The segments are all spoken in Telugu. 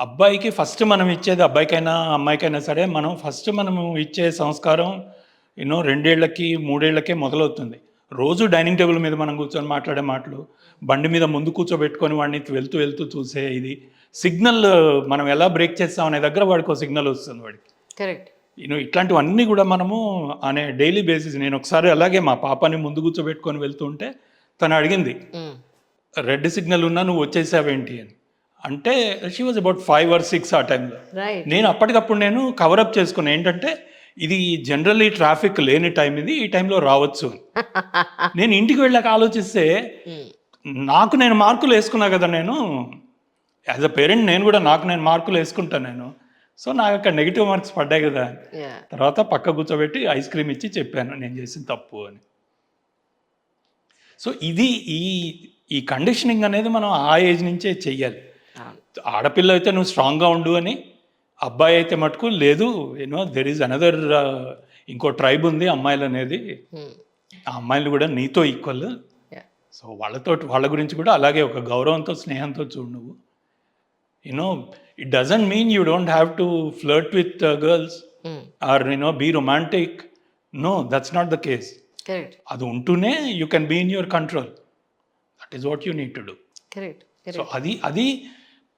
అబ్బాయికి ఫస్ట్ మనం ఇచ్చేది, అబ్బాయికైనా అమ్మాయికైనా సరే, మనం ఫస్ట్ మనము ఇచ్చే సంస్కారం 2 ఏళ్లకి 3 ఏళ్లకే మొదలవుతుంది. రోజు డైనింగ్ టేబుల్ మీద మనం కూర్చొని మాట్లాడే మాటలు, బండి మీద ముందు కూర్చోబెట్టుకొని వాడిని వెళ్తూ వెళ్తూ చూసే ఇది సిగ్నల్, మనం ఎలా బ్రేక్ చేస్తాం అనే దగ్గర వాడికి ఒక సిగ్నల్ వస్తుంది వాడికి. కరెక్ట్. ఇట్లాంటివన్నీ కూడా మనము అనే డైలీ బేసిస్. నేను ఒకసారి అలాగే మా పాపని ముందు కూర్చోబెట్టుకొని వెళ్తూ ఉంటే తను అడిగింది, రెడ్ సిగ్నల్ ఉన్నా నువ్వు వచ్చేసావేంటి అని. అంటే షీ వాజ్ అబౌట్ 5 or 6 ఆ టైంలో. నేను అప్పటికప్పుడు నేను కవరప్ చేసుకున్నాను, ఏంటంటే ఇది జనరల్లీ ట్రాఫిక్ లేని టైం, ఇది ఈ టైంలో రావచ్చు అని. నేను ఇంటికి వెళ్ళాక ఆలోచిస్తే నేను మార్కులు వేసుకున్నా కదా, నేను యాజ్ అ పేరెంట్ నేను కూడా నేను మార్కులు వేసుకుంటాను నేను. సో నాకు అక్కడ నెగిటివ్ మార్క్స్ పడ్డాయి కదా. తర్వాత పక్క కూర్చోబెట్టి ఐస్ క్రీమ్ ఇచ్చి చెప్పాను నేను చేసిన తప్పు అని. సో ఇది ఈ కండిషనింగ్ అనేది మనం ఆ ఏజ్ నుంచే చెయ్యాలి. ఆడపిల్ల అయితే నువ్వు స్ట్రాంగ్గా ఉండు అని, అబ్బాయి అయితే మటుకు లేదు, దెర్ ఈజ్ అనదర్ ఇంకో ట్రైబ్ ఉంది అమ్మాయిలు అనేది, ఆ అమ్మాయిలు కూడా నీతో ఈక్వల్. సో వాళ్ళ గురించి కూడా అలాగే ఒక గౌరవంతో స్నేహంతో చూడు నువ్వు. It doesn't mean you don't have to flirt with girls or be romantic. No, that's not the case. అది ఉంటూనే you can be in your control. That is what you need to do. So అది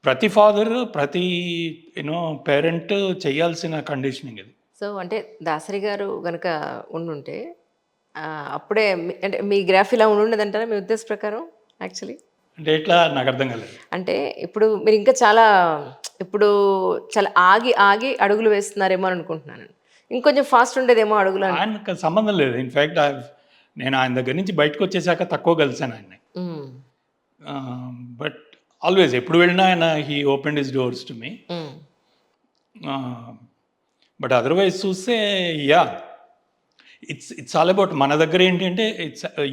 ప్రతి ఫాదర్, ప్రతి పేరెంట్ చేయాల్సిన కండిషనింగ్ ఇది. సో అంటే దాసరి గారు కనుక ఉండుంటే అప్పుడే అంటే మీ గ్రాఫ్ ఇలా ఉండుండదంటారా మీ ఉద్దేశ ప్రకారం? యాక్చువల్లీ అంటే ఎట్లా, నాకు అర్థం కాలేదు. అంటే ఇప్పుడు మీరు ఇంకా చాలా ఆగి ఆగి అడుగులు వేస్తున్నారేమో అని అనుకుంటున్నాను. ఇంకొంచెం ఫాస్ట్ ఉండేదేమో అడుగులు. ఆయనకు సంబంధం లేదు. ఇన్ఫ్యాక్ట్ నేను ఆయన దగ్గర నుంచి బయటకు వచ్చేసాక తక్కువ కలిసాను ఆయన్ని. బట్ ఆల్వేస్ ఎప్పుడు వెళ్ళినా ఆయన he open his doors to me. But otherwise చూస్తే ఇట్స్ ఆల్ అబౌట్ మన దగ్గర ఏంటంటే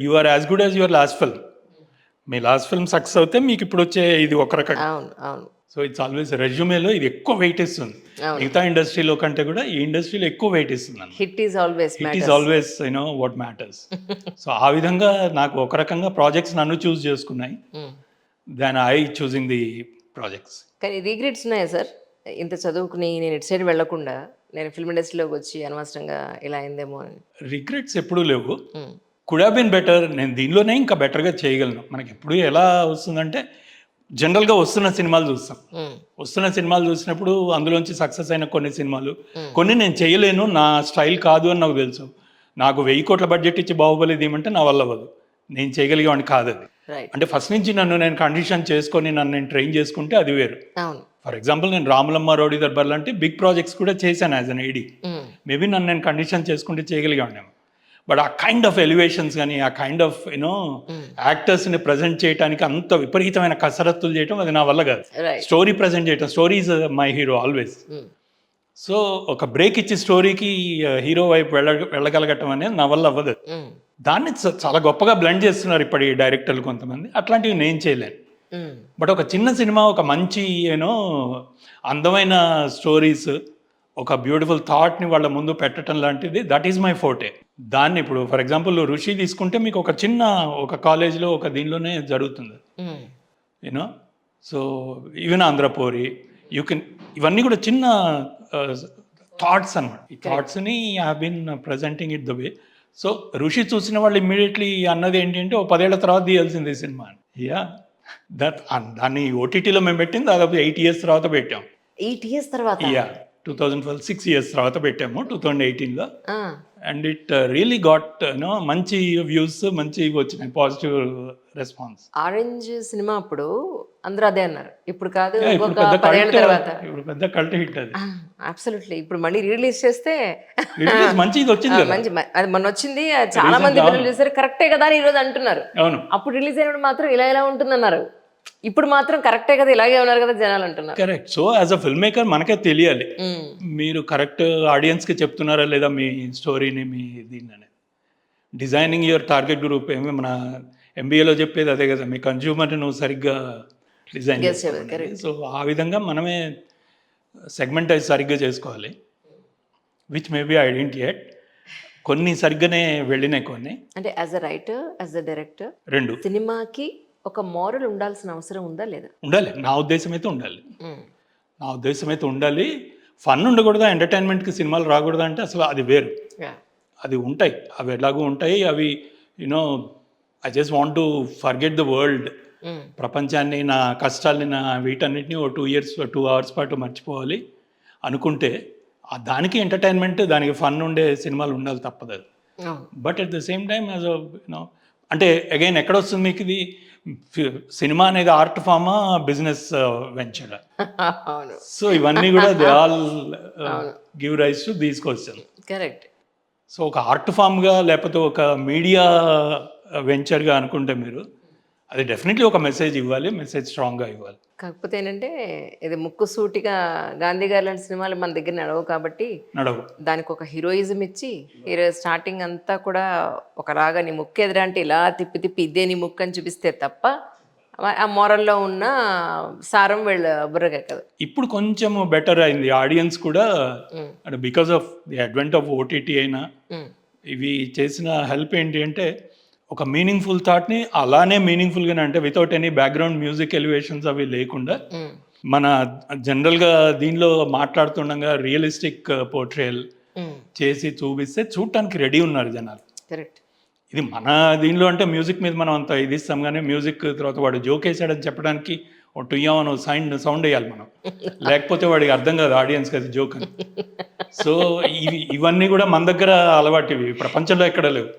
you are as good as your last film. మీ లాస్ట్ ఫిల్మ్ సక్సెస్ అవుతే మీకు ఇప్పుడు వచ్చే ఇది ఒక రకంగా. సో ఇట్స్ ఆల్వేస్ రెజ్యూమేలో ఇది ఎక్కువ వెయిట్ ఇస్తుంది. మిగతా ఇండస్ట్రీలో కంటే కూడా ఈ ఇండస్ట్రీలో ఎక్కువ వెయిట్ ఇస్తుంది. Hit is always what matters. So ఆ విధంగా నాకు ఒక రకంగా ప్రాజెక్ట్స్ నన్ను చూస్ చేసుకున్నాయి దాన్ ఐ చూసింగ్ ది ప్రాజెక్ట్స్. కానీ రిగ్రెట్స్ ఉన్నాయా సార్? ఇంత చదువుకుని నేను ఇటు సైడ్ వెళ్లకుండా నేను ఫిల్మ్ ఇండస్ట్రీలోకి వచ్చి అనవసరంగా ఇలా అయిందేమో అని. రిగ్రెట్స్ ఎప్పుడూ లేవు. Could have been better. నేను దీనిలోనే ఇంకా బెటర్గా చేయగలను. మనకి ఎప్పుడు ఎలా వస్తుందంటే జనరల్గా వస్తున్న సినిమాలు చూస్తాం. వస్తున్న సినిమాలు చూసినప్పుడు అందులోంచి సక్సెస్ అయిన కొన్ని సినిమాలు, కొన్ని నేను చేయలేను, నా స్టైల్ కాదు అని నాకు తెలుసు. నాకు 1000 కోట్ల బడ్జెట్ ఇచ్చి బాహుబలి తీయమంటే నా వల్ల అవ్వదు, నేను చేయగలిగేవాడిని కాదు అది. అంటే ఫస్ట్ నుంచి నేను కండిషన్ చేసుకొని నేను ట్రైన్ చేసుకుంటే అది వేరు. ఫర్ ఎగ్జాంపుల్ నేను రాములమ్మ రౌడీ దర్బార్ లాంటి బిగ్ ప్రాజెక్ట్స్ కూడా చేశాను యాజ్ అన్ ఐడి. మేబీ నేను కండిషన్ చేసుకుంటే చేయగలిగాను. బట్ ఆ కైండ్ ఆఫ్ ఎలివేషన్స్ కానీ, ఆ కైండ్ ఆఫ్ యాక్టర్స్ని ప్రజెంట్ చేయడానికి అంత విపరీతమైన కసరత్తులు చేయటం అది నా వల్ల కాదు. స్టోరీ ప్రజెంట్ చేయటం, story is my hero always. So ఒక బ్రేక్ ఇచ్చి స్టోరీకి హీరో వైపు వెళ్ళగలగటం అనేది నా వల్ల అవ్వదు. దాన్ని చాలా గొప్పగా బ్లెండ్ చేస్తున్నారు ఇప్పటి డైరెక్టర్లు కొంతమంది. అట్లాంటివి నేను చేయలేను. బట్ ఒక చిన్న సినిమా, ఒక మంచి అందమైన స్టోరీస్, ఒక బ్యూటిఫుల్ థాట్ని వాళ్ళ ముందు పెట్టడం లాంటిది, దట్ ఈజ్ మై ఫోర్టే. దాన్ని ఇప్పుడు ఫర్ ఎగ్జాంపుల్ ఋషి తీసుకుంటే మీకు ఒక కాలేజ్లో ఒక దీనిలోనే జరుగుతుంది. సో ఈవెన్ ఆంధ్రపోరి ఇవన్నీ కూడా చిన్న థాట్స్ అన్నమాట. ఈ థాట్స్ని I have been presenting it the way. So Rishi చూసిన వాళ్ళు ఇమ్మీడియట్లీ అన్నది ఏంటంటే 10 ఏళ్ల తర్వాత తీయాల్సింది ఈ సినిమా. దాన్ని ఓటీటీలో మేము పెట్టింది దాదాపు 8 years తర్వాత పెట్టాం. 8 years తర్వాత? 2012 6 years తర్వాత పెట్టాము 2018లో. అండ్ ఇట్ రియలీ గాట్ మంచి వ్యూస్, మంచి వచ్చినాయి, పాజిటివ్ రెస్పాన్స్. ఆరెంజ్ సినిమా అప్పుడు అందరూ అదే అన్నారు, ఇప్పుడు కాదు ఇప్పుడు పెద్ద కల్ట్ హిట్ అది. అబ్సల్యూట్లీ. ఇప్పుడు మళ్ళీ రిలీజ్ చేస్తే మంచి ఇది వచ్చింది, మంచి అది మొన్న వచ్చింది, చాలా మంది పిల్లలు చూసారు, కరెక్టే కదా అని ఈరోజు అంటున్నారు. అవును, అప్పుడు రిలీజ్ అయినప్పుడు మాత్రం ఇలా ఉంటుందన్నారు, ఇప్పుడు మాత్రం కరెక్టే కదా, ఇలాగే ఉన్నారు కదా జనాలు అంటున్నారు. Correct. So as a film maker మనకే తెలియాలి మీరు కరెక్ట్ ఆడియన్స్కి చెప్తున్నారా లేదా మీ స్టోరీని, మీ దీన్ని అనేది. డిజైనింగ్ యువర్ టార్గెట్ గ్రూప్ ఏమి మన MBAలో చెప్పేది అదే కదా, మీ కన్జ్యూమర్ని నువ్వు సరిగ్గా డిజైన్ చేసుకోవాలి. సో ఆ విధంగా మనమే సెగ్మెంటైజ్ సరిగ్గా చేసుకోవాలి, which maybe I didn't yet. కొన్ని సరిగ్గానే వెళ్ళినాయి, కొన్ని. అంటే as a writer, as a director, రెండు సినిమాకి ఒక మోరల్ ఉండాల్సిన అవసరం ఉందా లేదా? ఉండాలి, నా ఉద్దేశం అయితే ఉండాలి. నా ఉద్దేశం అయితే ఉండాలి. ఫన్ ఉండకూడదా, ఎంటర్టైన్మెంట్కి సినిమాలు రాకూడదా అంటే అసలు అది వేరు. అది ఉంటాయి, అవి ఎలాగూ ఉంటాయి. అవి you know I just want to forget the world. ప్రపంచాన్ని, నా కష్టాల్ని, నా వీటన్నిటిని ఓ 2 years 2 hours పాటు మర్చిపోవాలి అనుకుంటే దానికి ఎంటర్టైన్మెంట్, దానికి ఫన్ ఉండే సినిమాలు ఉండాలి, తప్పదు అది. But at the same time as you know అంటే అగైన్ ఎక్కడ వస్తుంది మీకు ఇది, సినిమా అనేది ఆర్ట్ ఫామా బిజినెస్ వెంచరా? సో ఇవన్నీ కూడా they all give rise to these question. Correct. So ఒక ఆర్ట్ ఫామ్గా లేకపోతే ఒక మీడియా వెంచర్గా అనుకుంటే మీరు అది డెఫినెట్లీ ఒక మెసేజ్ ఇవ్వాలి, మెసేజ్ స్ట్రాంగ్గా ఇవ్వాలి. కాకపోతే ఏంటంటే ఇది ముక్కుసూటిగా గాంధీ గారు లాంటి సినిమాలు మన దగ్గర నడవు కాబట్టి నడవు, దానికి ఒక హీరోయిజం ఇచ్చి హీరో స్టార్టింగ్ అంతా కూడా ఒకలాగా నీ ముక్కు ఎదురంటే ఇలా తిప్పి తిప్పి ఇదే నీ ముక్కు అని చూపిస్తే తప్ప ఆ మోరల్లో ఉన్న సారం వీళ్ళ బుర్రకెక్కదు. ఇప్పుడు కొంచెం బెటర్ అయింది ఆడియన్స్ కూడా, అంటే because of the advent of OTT అయినా ఇవి చేసిన హెల్ప్ ఏంటి అంటే ఒక మీనింగ్ఫుల్ థాట్ని అలానే మీనింగ్ఫుల్గానే, అంటే without any background music elevations అవి లేకుండా మన జనరల్గా దీనిలో మాట్లాడుతుండగా రియలిస్టిక్ పోర్ట్రేయల్ చేసి చూపిస్తే చూడటానికి రెడీ ఉన్నారు జనాలు. కరెక్ట్. ఇది మన దీనిలో అంటే మ్యూజిక్ మీద మనం అంత ఇది ఇస్తాం, కానీ మ్యూజిక్ తర్వాత వాడు జోక్ వేసాడని చెప్పడానికి ఒక టుయ్యామని సౌండ్ వేయాలి మనం, లేకపోతే వాడికి అర్థం కాదు ఆడియన్స్కి అది జోక్ అని. సో ఇవన్నీ కూడా మన దగ్గర అలవాటు, ఇవి ప్రపంచంలో ఎక్కడ లేవు.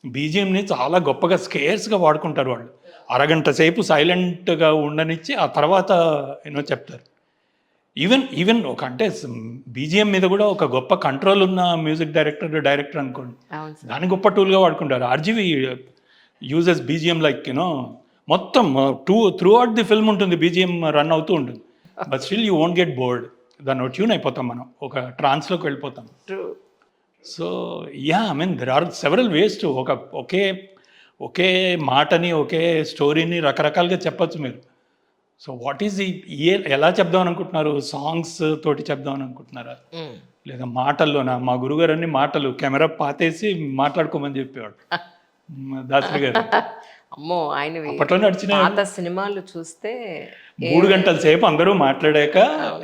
బీజిఎంని చాలా గొప్పగా స్కేర్స్గా వాడుకుంటారు వాళ్ళు, అరగంట సేపు సైలెంట్గా ఉండనిచ్చి ఆ తర్వాత ఏమో చెప్తారు. ఈవెన్ ఒక అంటే బీజిఎం మీద కూడా ఒక గొప్ప కంట్రోల్ ఉన్న మ్యూజిక్ డైరెక్టర్ అనుకోండి, దాన్ని గొప్ప టూల్గా వాడుకుంటారు. RGV uses BGM like you know మొత్తం త్రూ అవుట్ ది ఫిల్మ్ ఉంటుంది, బీజిఎం రన్ అవుతూ ఉంటుంది. But still you won't get bored, దాన్ని ట్యూన్ అయిపోతాం మనం, ఒక ట్రాన్స్లోకి వెళ్ళిపోతాం. So yeah I mean there are several ways to ఒకే మాటని, ఒకే స్టోరీని రకరకాలుగా చెప్పచ్చు మీరు. సో వాట్ ఈజ్ ఎలా చెప్దామని అనుకుంటున్నారు? సాంగ్స్ తోటి చెప్దామని అనుకుంటున్నారా, లేదా మాటల్లోనా? మా గురుగారు అన్ని మాటలు కెమెరా పాతేసి మాట్లాడుకోమని చెప్పేవాడు దాసరి గారు. అమ్మో, ఆయన అప్పట్లో నడిచిన పాత సినిమాలు చూస్తే 3 గంటల సేపు అందరూ మాట్లాడాక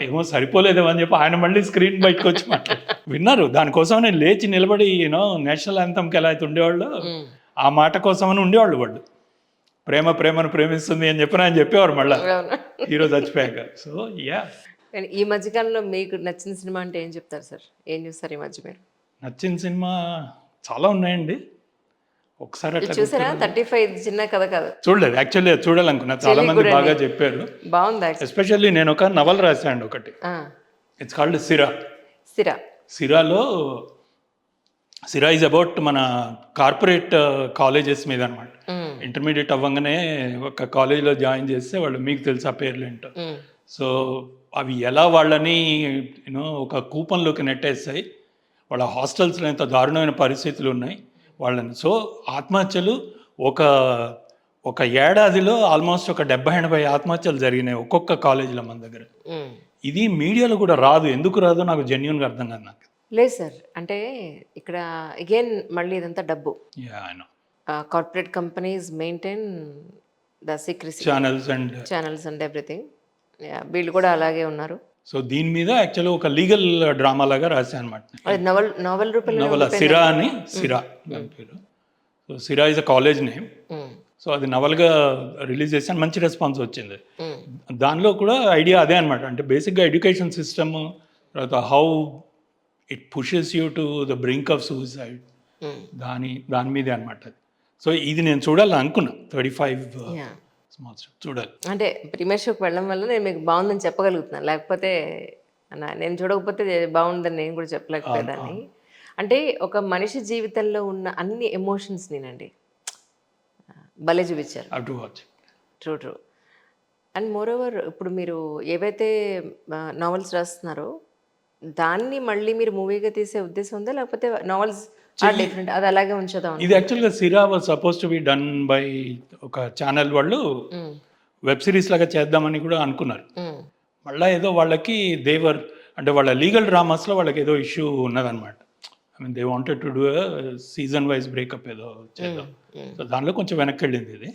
ఏమో సరిపోలేదేమో అని చెప్పి ఆయన మళ్ళీ స్క్రీన్ బయటకు వచ్చి విన్నారు. దానికోసం నేను లేచి నిలబడి యూనో నేషనల్ యాంథమ్కి ఎలా అయితే ఉండేవాళ్ళు, ఆ మాట కోసమని ఉండేవాళ్ళు వాళ్ళు. ప్రేమను ప్రేమిస్తుంది అని చెప్పి ఆయన చెప్పేవారు మళ్ళీ హీరో చచ్చిపోయాక. So yeah. ఈ మధ్యకాలంలో మీకు నచ్చిన సినిమా అంటే ఏం చెప్తారు సార్? ఏం చూస్తారు ఈ మధ్య మీరు? నచ్చిన సినిమా చాలా ఉన్నాయండి. ఒకసారి చూసారా 35 చిన్న కథ కాదు? చూడలేదు, యాక్చువల్లీ చూడాలనుకున్నా, చాలా మంది బాగా చెప్పారు. బాగుంది. ఎస్పెషల్లీ నేను ఒక నవల్ రాశాను ఒకటి, ఇట్స్ కాల్డ్ సిరాలో సిరా ఈజ్ అబౌట్ మన కార్పొరేట్ కాలేజెస్ మీద అనమాట. ఇంటర్మీడియట్ అవ్వగానే ఒక కాలేజ్లో జాయిన్ చేస్తే వాళ్ళు, మీకు తెలుసు ఆ పేర్లు ఏంటో, సో అవి ఎలా వాళ్ళని యూనో ఒక కూపంలోకి నెట్టేస్తాయి, వాళ్ళ హాస్టల్స్లో ఎంత దారుణమైన పరిస్థితులు ఉన్నాయి వాళ్ళని. సో ఆత్మహత్యలు ఒక ఏడాదిలో ఆల్మోస్ట్ ఒక 70-80 ఆత్మహత్యలు జరిగినాయి ఒక్కొక్క కాలేజీలో మన దగ్గర. ఇది మీడియాలో కూడా రాదు, ఎందుకు రాదో నాకు జెన్యూన్గా అర్థం కాదు. నాకు లేదు సార్, అంటే ఇక్కడ అగైన్ మళ్ళీ ఇదంతా డబ్బు. Corporate companies maintain the secrecy, channels and everything. వీళ్ళు కూడా అలాగే ఉన్నారు. సో దీని మీద యాక్చువల్గా ఒక లీగల్ డ్రామా లాగా రాశాను అనమాట. నవల్ రూపంలో సిరా దాని పేరు. సో సిరా is a college name. So అది నవల్గా రిలీజ్ చేశాను, మంచి రెస్పాన్స్ వచ్చింది. దానిలో కూడా ఐడియా అదే అనమాట, అంటే బేసిక్గా ఎడ్యుకేషన్ సిస్టమ్, తర్వాత how it pushes you to the brink of suicide, దాని మీదే అనమాట. సో ఇది నేను చూడాలని అనుకున్నా, 35 చూడాలి. అంటే ప్రీమియర్ షోకి వెళ్ళడం వల్ల నేను మీకు బాగుందని చెప్పగలుగుతున్నాను, లేకపోతే నేను చూడకపోతే బాగుందని నేను కూడా చెప్పలేకపోయేదాన్ని. అంటే ఒక మనిషి జీవితంలో ఉన్న అన్ని ఎమోషన్స్ నేనండి భలే చూపించారు. ట్రూ. అండ్ మోర్ ఓవర్ ఇప్పుడు మీరు ఏవైతే నావెల్స్ రాస్తున్నారో దాన్ని మళ్ళీ మీరు మూవీగా తీసే ఉద్దేశం ఉందా, లేకపోతే నావెల్స్ డిఫరెంట్ అది అలాగే ఉంచదా? ఇది యాక్చువల్గా సిరా was suppose to be done by ఒక ఛానల్ వాళ్ళు వెబ్ సిరీస్ లాగా చేద్దామని కూడా అనుకున్నారు. మళ్ళీ ఏదో వాళ్ళకి దేవర్ అంటే వాళ్ళ లీగల్ డ్రామాస్లో వాళ్ళకి ఏదో ఇష్యూ ఉన్నదన్నమాట. I mean they wanted to do season wise breakup ఏదో చేద్దాం. సో దానిలో కొంచెం వెనక్కి వెళ్ళింది ఇది.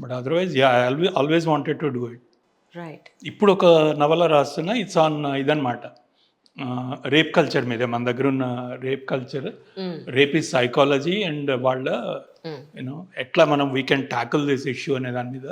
But otherwise I always wanted to do it. Right. ఇప్పుడు ఒక నవల రాస్తున్నా, ఇట్స్ ఆన్ ఇదనమాట, రేప్ కల్చర్ మీదే. మన దగ్గర ఉన్న rape culture, rape is psychology and వాళ్ళ యూనో ఎట్లా మనం we can tackle this issue అనే దాని మీద